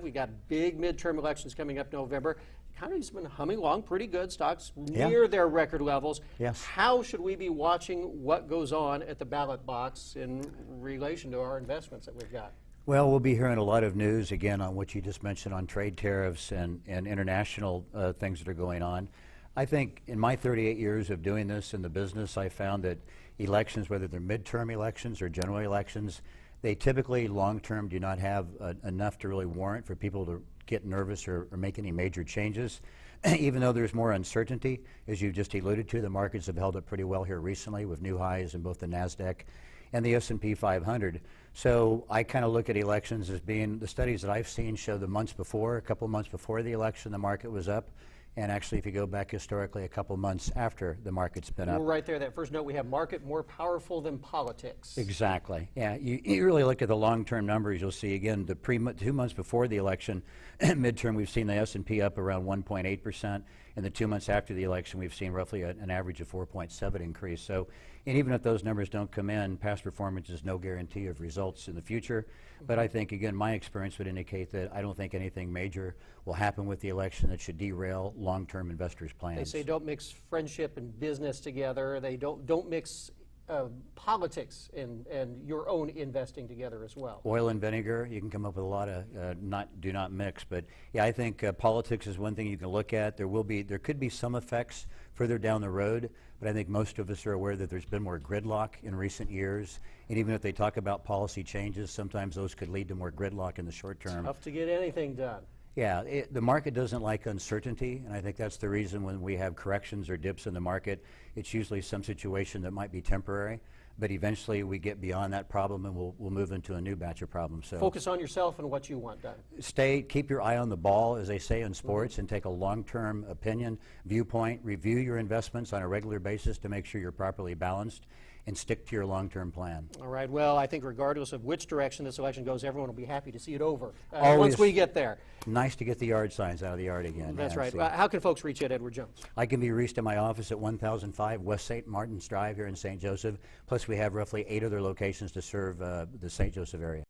We've got big midterm elections coming up November. The economy's been humming along pretty good. Stocks Yeah. near their record levels. Yes. How should we be watching what goes on at the ballot box in relation to our investments that we've got? Well, we'll be hearing a lot of news again on what you just mentioned on trade tariffs and international things that are going on. I think in my 38 years of doing this in the business, I found that elections, whether they're midterm elections or general elections, they typically long-term do not have enough to really warrant for people to get nervous or make any major changes. Even though there's more uncertainty, as you just alluded to, the markets have held up pretty well here recently with new highs in both the NASDAQ and the S&P 500. So I kind of look at elections as being, the studies that I've seen show the months before, a couple months before the election, the market was up. And actually, if you go back historically, a couple months after, the market's been up. We're right there. That first note, we have market more powerful than politics. Exactly. Yeah, you really look at the long-term numbers, you'll see, again, the 2 months before the election, midterm, we've seen the S&P up around 1.8%. And the 2 months after the election, we've seen roughly an average of 4.7 increase. So, and even if those numbers don't come in, past performance is no guarantee of results in the future. But I think, again, my experience would indicate that I don't think anything major will happen with the election that should derail long-term investors' plans. They say don't mix friendship and business together. They don't mix politics and your own investing together as well. Oil and vinegar, you can come up with a lot of do not mix. But yeah, I think politics is one thing you can look at. There could be some effects further down the road, but I think most of us are aware that there's been more gridlock in recent years. And even if they talk about policy changes, sometimes those could lead to more gridlock in the short term. Tough to get anything done. Yeah, the market doesn't like uncertainty, and I think that's the reason when we have corrections or dips in the market, it's usually some situation that might be temporary, but eventually we get beyond that problem and we'll move into a new batch of problems. So focus on yourself and what you want done. Keep your eye on the ball, as they say in sports, and take a long-term opinion, viewpoint, review your investments on a regular basis to make sure you're properly balanced, and stick to your long-term plan. All right. Well, I think regardless of which direction this election goes, everyone will be happy to see it over once we get there. Nice to get the yard signs out of the yard again. That's right. How can folks reach you at Edward Jones? I can be reached in my office at 1005 West St. Martin's Drive here in St. Joseph. Plus, we have roughly 8 other locations to serve the St. Joseph area.